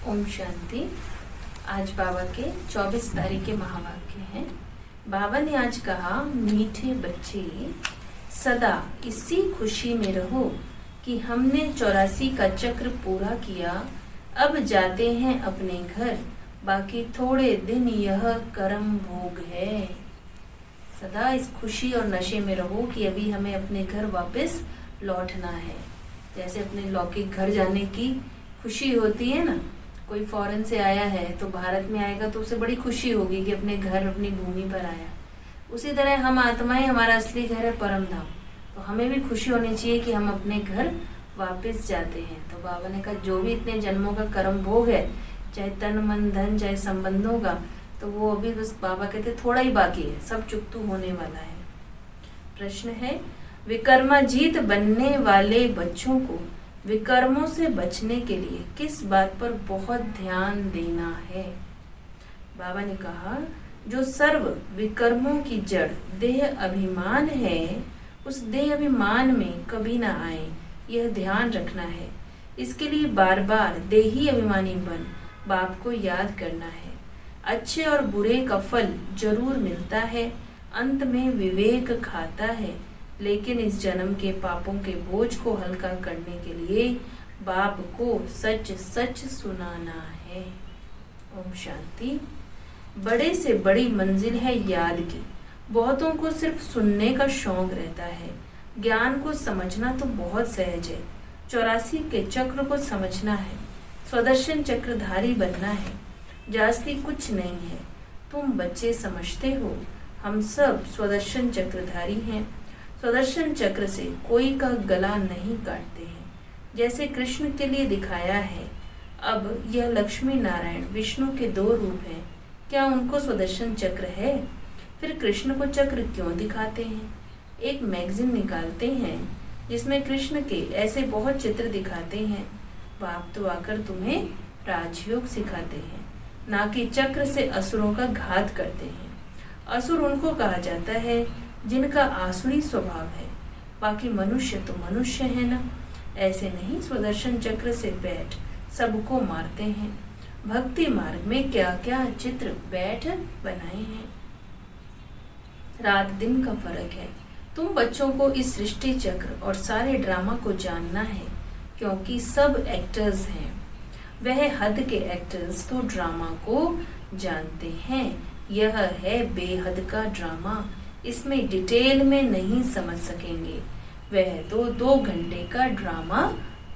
ओम शांति। आज बाबा के 24 तारीख के महावाक्य हैं। बाबा ने आज कहा, मीठे बच्चे सदा इसी खुशी में रहो कि हमने 84 का चक्र पूरा किया। अब जाते हैं अपने घर, बाकी थोड़े दिन यह कर्म भोग है। सदा इस खुशी और नशे में रहो कि अभी हमें अपने घर वापस लौटना है। जैसे अपने लौकिक घर जाने की खुशी होती है ना, कोई फॉरेन से आया है तो भारत में आएगा तो उसे बड़ी खुशी होगी कि अपने घर, अपनी भूमि पर आया। उसी तरह हम आत्माएं, हमारा असली घर है परम धाम, तो हमें भी खुशी होनी चाहिए कि हम अपने घर वापस जाते हैं। तो बाबा ने कहा, जो भी इतने जन्मों का कर्म भोग है, चाहे तन मन धन, चाहे संबंधों का, तो वो अभी बस बाबा कहते थोड़ा ही बाकी है, सब चुकतू होने वाला है। प्रश्न है, विकर्माजीत बनने वाले बच्चों को विकर्मों से बचने के लिए किस बात पर बहुत ध्यान देना है? बाबा ने कहा, जो सर्व विकर्मों की जड़ देह अभिमान है, उस देह अभिमान में कभी ना आए, यह ध्यान रखना है। इसके लिए बार बार देही अभिमानी बन बाप को याद करना है। अच्छे और बुरे का फल जरूर मिलता है, अंत में विवेक खाता है। लेकिन इस जन्म के पापों के बोझ को हल्का करने के लिए बाप को सच सच सुनाना है। ओम शांति। बड़े से बड़ी मंजिल है याद की। बहुतों को सिर्फ सुनने का शौक रहता है। ज्ञान को समझना तो बहुत सहज है। 84 के चक्र को समझना है। स्वदर्शन चक्रधारी बनना है। जास्ती कुछ नहीं है। तुम बच्चे समझते हो, हम सब स्वदर्शन चक्रधारी हैं। स्वदर्शन चक्र से कोई का गला नहीं काटते हैं, जैसे कृष्ण के लिए दिखाया है। अब यह लक्ष्मी नारायण विष्णु के 2 रूप हैं, क्या उनको स्वदर्शन चक्र है? फिर कृष्ण को चक्र क्यों दिखाते हैं? एक मैगजीन निकालते हैं जिसमें कृष्ण के ऐसे बहुत चित्र दिखाते हैं। बाप तो आकर तुम्हें राजयोग सिखाते हैं, ना कि चक्र से असुरों का घात करते हैं। असुर उनको कहा जाता है जिनका आसुरी स्वभाव है, बाकी मनुष्य तो मनुष्य है ना। ऐसे नहीं स्वदर्शन चक्र से बैठ सबको मारते हैं। भक्ति मार्ग में क्या क्या चित्र बैठ बनाए हैं। रात दिन का फर्क है। तुम बच्चों को इस सृष्टि चक्र और सारे ड्रामा को जानना है, क्योंकि सब एक्टर्स हैं। वह हद के एक्टर्स तो ड्रामा को जानते हैं। यह है बेहद का ड्रामा, इसमें डिटेल में नहीं समझ सकेंगे। वह तो 2 घंटे का ड्रामा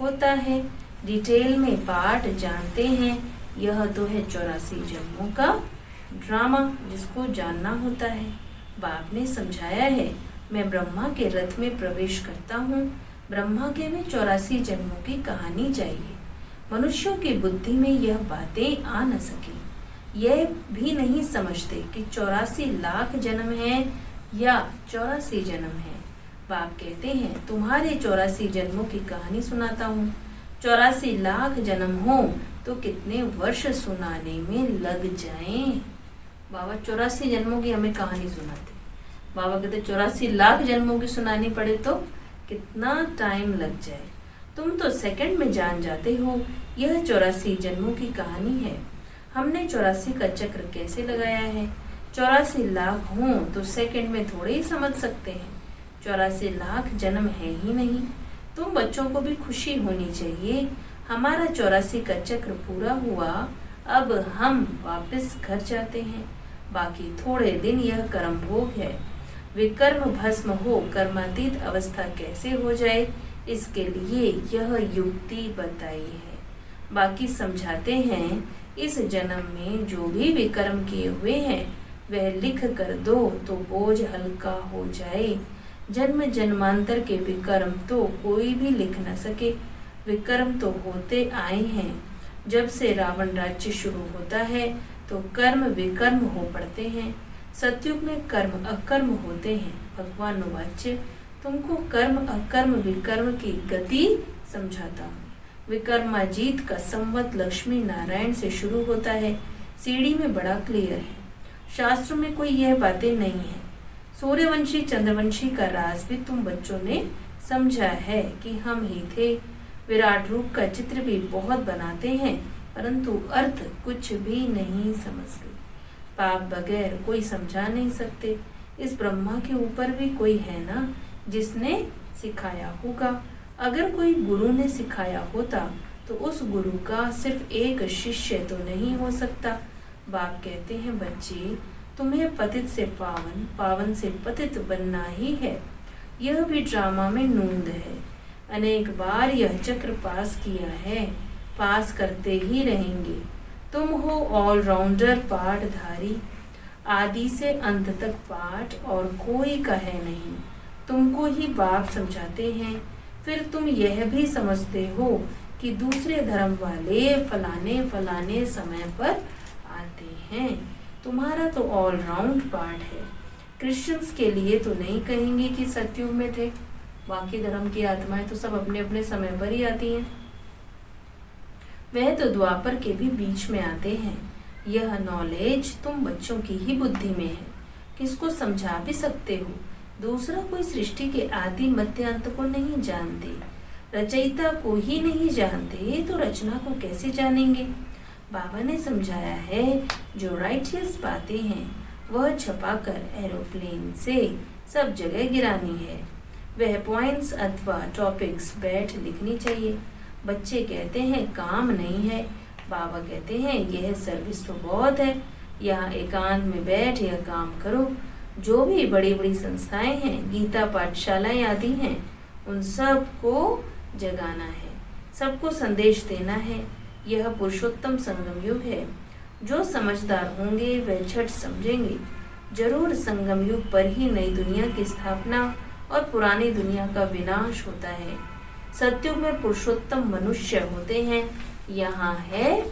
होता है, डिटेल में पाठ जानते हैं। यह तो है 84 जन्मों का ड्रामा, जिसको जानना होता है। बाप ने समझाया है, मैं ब्रह्मा के रथ में प्रवेश करता हूँ। ब्रह्मा के में 84 जन्मों की कहानी चाहिए। मनुष्यों की बुद्धि में यह बातें आ न सके। यह भी नहीं समझते कि 84 लाख जन्म है या 84 जन्म है। बाप कहते हैं, तुम्हारे 84 जन्मों की कहानी सुनाता हूँ। 84 लाख जन्म हो तो कितने वर्ष सुनाने में लग जाएं। बाबा 84 जन्मों की हमें कहानी सुनाते। बाबा कहते 84 लाख जन्मों की सुनानी पड़े तो कितना टाइम लग जाए। तुम तो सेकंड में जान जाते हो। यह 84 जन्मों की कहानी है। हमने 84 का चक्र कैसे लगाया है। 84 लाख हों तो सेकंड में थोड़े ही समझ सकते हैं। 84 लाख जन्म है ही नहीं। तुम बच्चों को भी खुशी होनी चाहिए। हमारा 84 का चक्र पूरा हुआ, अब हम वापस घर जाते हैं। बाकी थोड़े दिन यह कर्म भोग है। विकर्म भस्म हो कर्मातीत अवस्था कैसे हो जाए, इसके लिए यह युक्ति बताई है। बाकी समझाते हैं, इस जन्म में जो भी विकर्म किए हुए हैं वह लिख कर दो तो बोझ हल्का हो जाए। जन्म जन्मांतर के विकर्म तो कोई भी लिख न सके। विकर्म तो होते आए हैं। जब से रावण राज्य शुरू होता है तो कर्म विकर्म हो पड़ते हैं। सतयुग में कर्म अकर्म होते हैं। भगवान वाच्य, तुमको कर्म अकर्म विकर्म की गति समझाता हूँ। विकर्माजीत का संवत लक्ष्मी नारायण से शुरू होता है। सीढ़ी में बड़ा क्लियर है। शास्त्रों में कोई यह बातें नहीं है। सूर्यवंशी चंद्रवंशी का राज भी तुम बच्चों ने समझा है कि हम ही थे। विराट रूप का चित्र भी बहुत बनाते हैं, परंतु अर्थ कुछ भी नहीं समझते। पाप बगैर कोई समझा नहीं सकते। इस ब्रह्मा के ऊपर भी कोई है ना जिसने सिखाया होगा। अगर कोई गुरु ने सिखाया होता तो उस गुरु का सिर्फ एक शिष्य तो नहीं हो सकता। बाप कहते हैं, बच्चे तुम्हें पतित से पावन, पावन से पतित बनना ही है। यह भी ड्रामा में नूंद है। अनेक बार यह चक्र पास किया है, पास करते ही रहेंगे। तुम हो ऑलराउंडर पाठधारी, आदि से अंत तक पाठ और कोई का है नहीं। तुमको ही बाप समझाते हैं, फिर तुम यह भी समझते हो कि दूसरे धर्म वाले फलाने फलाने समय पर आते हैं। तुम्हारा तो ऑलराउंड पाठ है। क्रिश्चियंस के लिए तो नहीं कहेंगे कि सतयुग में थे, बाकी धर्म की आत्माएं तो सब अपने अपने समय पर ही आती हैं। वह तो द्वापर के भी बीच में आते हैं। यह नॉलेज तुम बच्चों की ही बुद्धि में है। किसको समझा भी सकते हो। दूसरा कोई सृष्टि के आदि मध्य अंत को नहीं जानते, रचयिता को ही नहीं जानते, तो रचना को कैसे जानेंगे। बाबा ने समझाया है, जो राइटियस बातें हैं वह छपाकर एरोप्लेन से सब जगह गिरानी है। वह पॉइंट्स अथवा टॉपिक्स बैठ लिखनी चाहिए। बच्चे कहते हैं काम नहीं है। बाबा कहते हैं यह सर्विस तो बहुत है। यहाँ एकांत में बैठ यह काम करो। जो भी बड़ी बड़ी संस्थाएं हैं, गीता पाठशालाएं आदि हैं, उन सब को जगाना है, सबको संदेश देना है। यह पुरुषोत्तम संगम युग है। जो समझदार होंगे वह झट समझेंगे। जरूर संगम युग पर ही नई दुनिया की स्थापना और पुरानी दुनिया का विनाश होता है। सतयुग में पुरुषोत्तम मनुष्य होते हैं। यहाँ है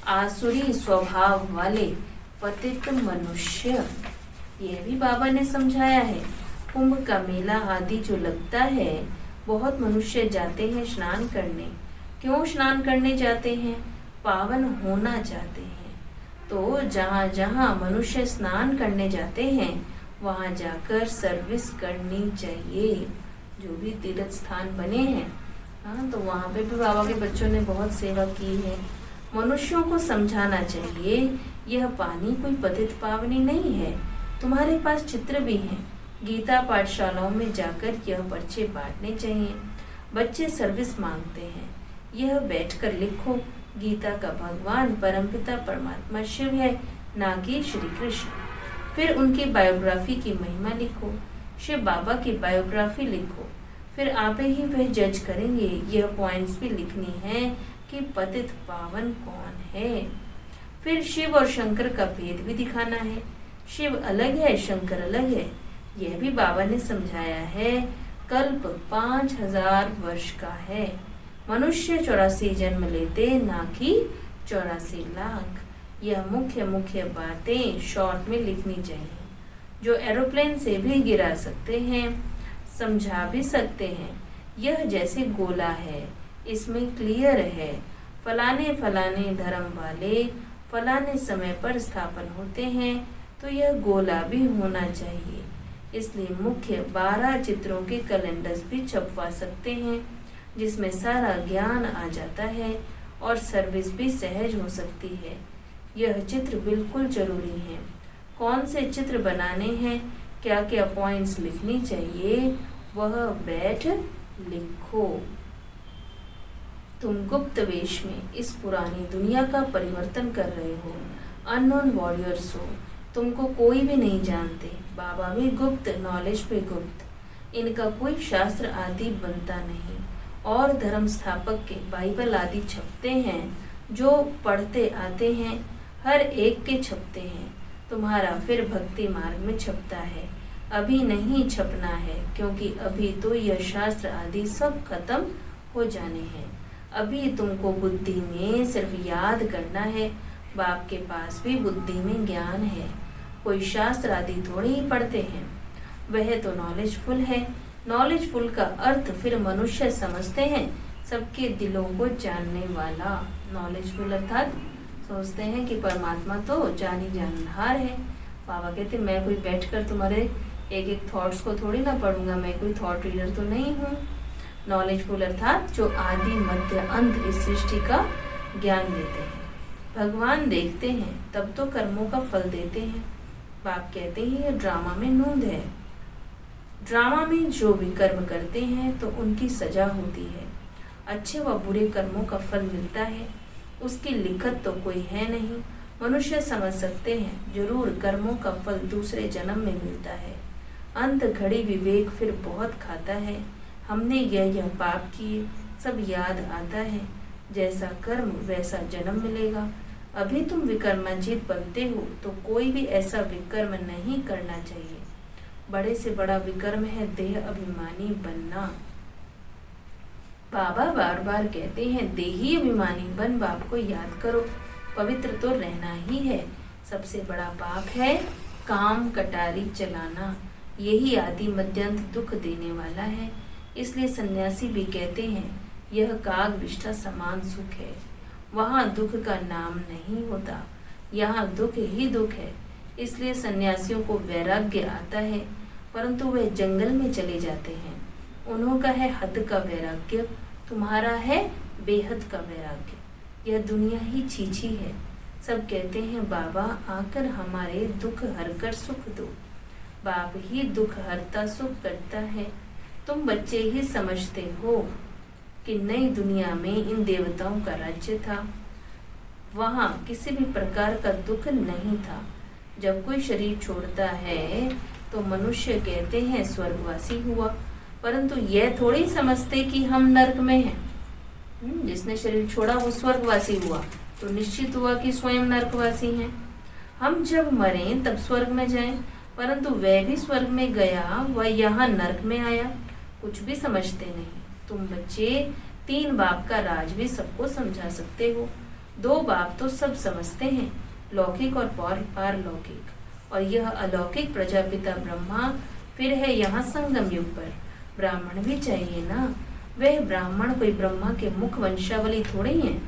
आसुरी स्वभाव वाले पतित मनुष्य। यह भी बाबा ने समझाया है। कुंभ का मेला आदि जो लगता है, बहुत मनुष्य जाते हैं स्नान करने। क्यों स्नान करने जाते हैं? पावन होना चाहते हैं। तो जहाँ जहाँ मनुष्य स्नान करने जाते हैं वहाँ जाकर सर्विस करनी चाहिए। जो भी तीर्थ स्थान बने हैं, हाँ, तो वहाँ पे भी बाबा के बच्चों ने बहुत सेवा की है। मनुष्यों को समझाना चाहिए यह पानी कोई पतित पावनी नहीं है। तुम्हारे पास चित्र भी हैं। गीता पाठशालाओं में जाकर यह पर्चे बांटने चाहिए। बच्चे सर्विस मांगते हैं, यह बैठकर लिखो। गीता का भगवान परमपिता परमात्मा शिव है, ना कि श्री कृष्ण। फिर उनकी बायोग्राफी की महिमा लिखो। शिव बाबा की बायोग्राफी लिखो। फिर आप ही वह जज करेंगे। यह पॉइंट्स भी लिखनी है कि पतित पावन कौन है। फिर शिव और शंकर का भेद भी दिखाना है। शिव अलग है, शंकर अलग है। यह भी बाबा ने समझाया है। कल्प 5000 वर्ष का है। मनुष्य 84 जन्म लेते, ना कि 84 लाख। यह मुख्य मुख्य बातें शॉर्ट में लिखनी चाहिए। जो एरोप्लेन से भी गिरा सकते हैं, समझा भी सकते हैं। यह जैसे गोला है, इसमें क्लियर है फलाने फलाने धर्म वाले फलाने समय पर स्थापन होते हैं, तो यह गोला भी होना चाहिए। इसलिए मुख्य 12 चित्रों के कैलेंडर्स भी छपवा सकते हैं, जिसमें सारा ज्ञान आ जाता है और सर्विस भी सहज हो सकती है। यह चित्र बिल्कुल जरूरी है। कौन से चित्र बनाने हैं, क्या क्या पॉइंट्स लिखनी चाहिए, वह बैठ लिखो। तुम गुप्त वेश में इस पुरानी दुनिया का परिवर्तन कर रहे हो। अननोन वॉरियर्स हो, तुमको कोई भी नहीं जानते। बाबा भी गुप्त, नॉलेज पे गुप्त। इनका कोई शास्त्र आदि बनता नहीं। और धर्म स्थापक के बाइबल आदि छपते हैं, जो पढ़ते आते हैं, हर एक के छपते हैं। तुम्हारा फिर भक्ति मार्ग में छपता है। अभी नहीं छपना है, क्योंकि अभी तो यह शास्त्र आदि सब खत्म हो जाने हैं। अभी तुमको बुद्धि में सिर्फ याद करना है। बाप के पास भी बुद्धि में ज्ञान है। कोई शास्त्र आदि थोड़े ही पढ़ते हैं। वह तो नॉलेजफुल है। नॉलेजफुल का अर्थ फिर मनुष्य समझते हैं, सबके दिलों को जानने वाला। नॉलेजफुल अर्थात सोचते हैं कि परमात्मा तो जानी जानहार है। बाबा कहते मैं कोई बैठकर तुम्हारे एक एक थॉट्स को थोड़ी ना पढ़ूंगा, मैं कोई थॉट रीडर तो नहीं हूँ। नॉलेजफुल अर्थात जो आदि मध्य अंत इस सृष्टि का ज्ञान देते हैं। भगवान देखते हैं तब तो कर्मों का फल देते हैं। बाप कहते हैं यह ड्रामा में नोंद है। ड्रामा में जो भी कर्म करते हैं तो उनकी सजा होती है। अच्छे व बुरे कर्मों का फल मिलता है, उसकी लिखत तो कोई है नहीं। मनुष्य समझ सकते हैं जरूर कर्मों का फल दूसरे जन्म में मिलता है। अंत घड़ी विवेक फिर बहुत खाता है। हमने यह पाप किए सब याद आता है। जैसा कर्म वैसा जन्म मिलेगा। अभी तुम विकर्माजीत बनते हो तो कोई भी ऐसा विकर्म नहीं करना चाहिए। बड़े से बड़ा विकर्म है देह अभिमानी बनना। बाबा बार बार कहते हैं देही अभिमानी बन बाप को याद करो। पवित्र तो रहना ही है। सबसे बड़ा पाप है काम कटारी चलाना। यही आदि मध्यंत दुख देने वाला है। इसलिए सन्यासी भी कहते हैं यह काग विष्ठा समान सुख है। वहाँ दुख का नाम नहीं होता, यहाँ दुख ही दुख है। इसलिए सन्यासियों को वैराग्य आता है, परंतु वह जंगल में चले जाते हैं। उन्हों का है हद का वैराग्य, तुम्हारा है बेहद का वैराग्य। यह दुनिया ही छीछी है। सब कहते हैं बाबा आकर हमारे दुख हरकर सुख दो। बाप ही दुख हरता सुख करता है। तुम बच्चे ही समझते हो कि नई दुनिया में इन देवताओं का राज्य था। वहाँ किसी भी प्रकार का दुख नहीं था। जब कोई शरीर छोड़ता है तो मनुष्य कहते हैं स्वर्गवासी हुआ, परंतु यह थोड़ी समझते कि हम नरक में हैं। जिसने शरीर छोड़ा वो स्वर्गवासी हुआ तो निश्चित हुआ कि स्वयं नरकवासी हैं। हम जब मरें तब स्वर्ग में जाएं, परंतु वह भी स्वर्ग में गया, वह यहाँ नरक में आया। कुछ भी समझते नहीं। तुम बच्चे 3 बाप का राज भी सबको समझा सकते हो। 2 बाप तो सब समझते हैं, लौकिक और पारलौकिक। और यह अलौकिक प्रजापिता ब्रह्मा फिर है यहाँ संगम युग पर। ब्राह्मण भी चाहिए ना। वह ब्राह्मण कोई ब्रह्मा के मुख वंशावली थोड़ी है।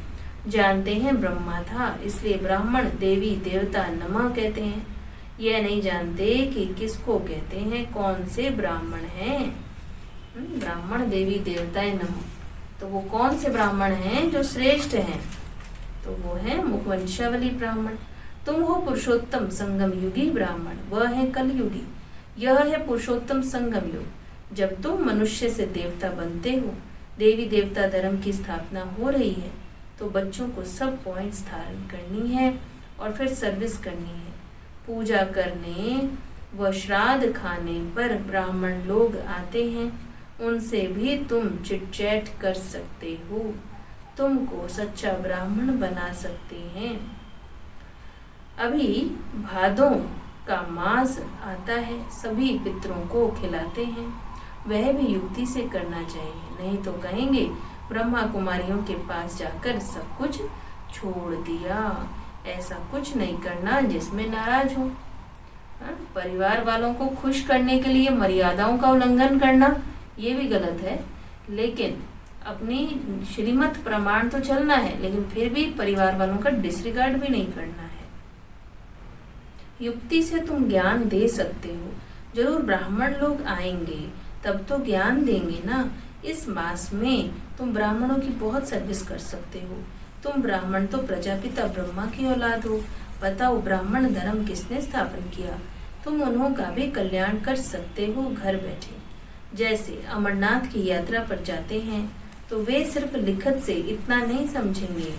जानते हैं ब्रह्मा था, इसलिए ब्राह्मण देवी देवता नमः कहते हैं। यह नहीं जानते कि किसको कहते हैं, कौन से ब्राह्मण हैं। ब्राह्मण देवी देवताएं नमः। तो वो कौन से ब्राह्मण हैं जो श्रेष्ठ हैं? तो वो है मुखवंशावली ब्राह्मण। तुम हो पुरुषोत्तम संगम युगी ब्राह्मण, वह है कलयुगी। यह है पुरुषोत्तम संगम युग। जब तुम मनुष्य से देवता बनते हो, देवी देवता धर्म की स्थापना हो रही है, तो बच्चों को सब पॉइंट्स धारण करनी है और फिर सर्विस करनी है। पूजा करने व श्राद्ध खाने पर ब्राह्मण लोग आते हैं, उनसे भी तुम चिट-चैट कर सकते हो, तुमको सच्चा ब्राह्मण बना सकते हैं। अभी भादों का मास आता है, सभी पितरों को खिलाते हैं। वह भी युक्ति से करना चाहिए, नहीं तो कहेंगे ब्रह्मा कुमारियों के पास जाकर सब कुछ छोड़ दिया। ऐसा कुछ नहीं करना जिसमें नाराज हो। परिवार वालों को खुश करने के लिए मर्यादाओं का उल्लंघन करना ये भी गलत है, लेकिन अपनी श्रीमत प्रमाण तो चलना है, लेकिन फिर भी परिवार वालों का डिसरिगार्ड भी नहीं करना है। युक्ति से तुम ज्ञान दे सकते हो। जरूर ब्राह्मण लोग आएंगे तब तो ज्ञान देंगे ना। इस मास में तुम ब्राह्मणों की बहुत सर्विस कर सकते हो। तुम ब्राह्मण तो प्रजापिता ब्रह्मा की औलाद हो। बताओ ब्राह्मण धर्म किसने स्थापन किया? तुम उन्हों का भी कल्याण कर सकते हो घर बैठे। जैसे अमरनाथ की यात्रा पर जाते हैं तो वे सिर्फ लिखत से इतना नहीं समझेंगे,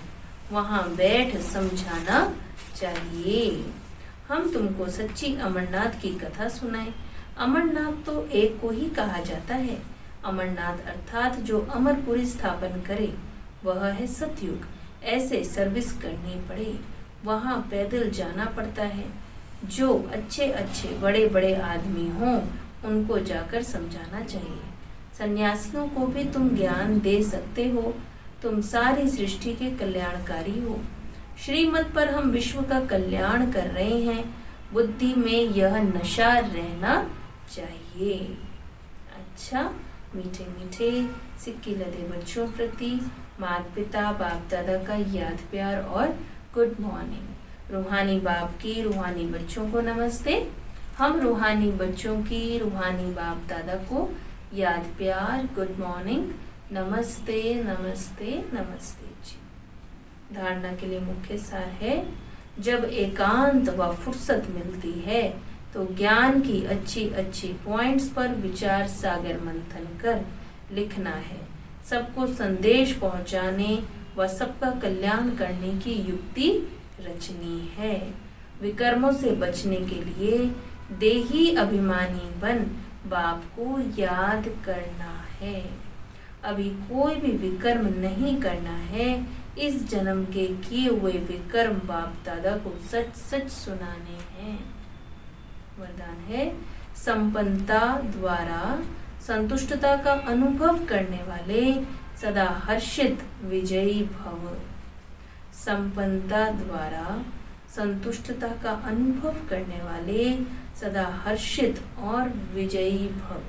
वहाँ बैठ समझाना चाहिए। हम तुमको सच्ची अमरनाथ की कथा सुनाएं। अमरनाथ तो एक को ही कहा जाता है। अमरनाथ अर्थात जो अमरपुरी स्थापन करे, वह है सतयुग। ऐसे सर्विस करनी पड़े, वहाँ पैदल जाना पड़ता है। जो अच्छे अच्छे बड़े बड़े आदमी हों उनको जाकर समझाना चाहिए। सन्यासियों को भी तुम ज्ञान दे सकते हो। तुम सारी सृष्टि के कल्याणकारी हो। श्रीमत पर हम विश्व का कल्याण कर रहे हैं। बुद्धि में यह नशा रहना चाहिए। अच्छा, मीठे मीठे सिक्की लदे बच्चों प्रति माता पिता बाप दादा का याद प्यार और गुड मॉर्निंग। रूहानी बाप की रूहानी बच्चों को नमस्ते। हम रूहानी बच्चों की रूहानी बाप दादा को याद प्यार, गुड मॉर्निंग, नमस्ते नमस्ते नमस्ते जी। धारणा के लिए मुख्य सार है, जब एकांत व फुर्सत मिलती है तो ज्ञान की अच्छी अच्छी पॉइंट्स पर विचार सागर मंथन कर लिखना है। सबको संदेश पहुंचाने व सबका कल्याण करने की युक्ति रचनी है। विकर्मों से बचने के लिए देही अभिमानी बन बाप को याद करना है। अभी कोई भी विकर्म नहीं करना है। इस जन्म के किए हुए विकर्म बाप दादा को सच सच सुनाने हैं। वरदान है, संपन्नता द्वारा संतुष्टता का अनुभव करने वाले सदा हर्षित विजयी भव। संपन्नता द्वारा संतुष्टता का अनुभव करने वाले सदा हर्षित और विजयी भव।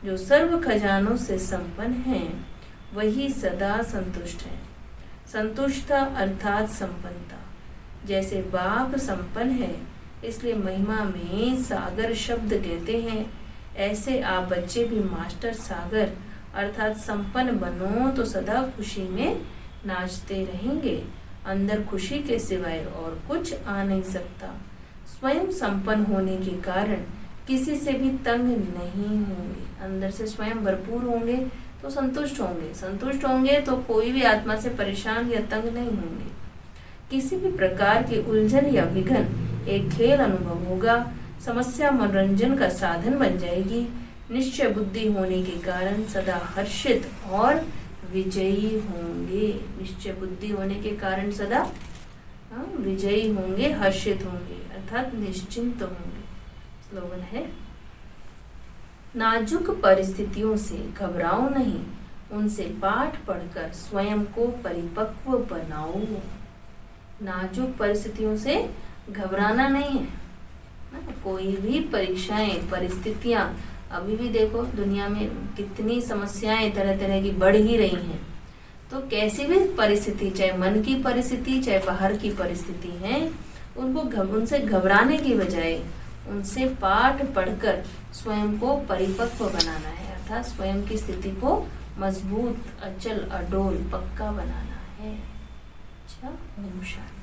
जो सर्व खजानों से संपन्न हैं, वही सदा संतुष्ट है। संतुष्टता अर्थात संपन्नता। जैसे बाप संपन्न है इसलिए महिमा में सागर शब्द कहते हैं, ऐसे आप बच्चे भी मास्टर सागर अर्थात संपन्न बनो तो सदा खुशी में नाचते रहेंगे। अंदर खुशी के सिवाय और कुछ आ नहीं सकता। स्वयं संपन्न होने के कारण किसी से भी तंग नहीं होंगे। अंदर से स्वयं भरपूर होंगे तो संतुष्ट होंगे। संतुष्ट होंगे तो कोई भी आत्मा से परेशान या तंग नहीं होंगे। किसी भी प्रकार की उलझन या विघ्न एक खेल अनुभव होगा। समस्या मनोरंजन का साधन बन जाएगी। निश्चय बुद्धि होने के कारण सदा हर्षित और विजयी होंगे। निश्चय बुद्धि होने के कारण सदा विजयी होंगे, हर्षित होंगे अर्थात निश्चिंत होंगे। स्लोगन है, नाजुक परिस्थितियों से घबराओ नहीं, उनसे पाठ पढ़कर स्वयं को परिपक्व बनाओ। नाजुक परिस्थितियों से घबराना नहीं है। कोई भी परीक्षाएं, परिस्थितियां, अभी भी देखो दुनिया में कितनी समस्याएं तरह तरह की बढ़ ही रही हैं। तो कैसी भी परिस्थिति, चाहे मन की परिस्थिति चाहे बाहर की परिस्थिति है, उनसे घबराने की बजाय उनसे पाठ पढ़कर स्वयं को परिपक्व बनाना है अर्थात स्वयं की स्थिति को मजबूत, अचल, अडोल, पक्का बनाना है। अच्छा, ओम शांति।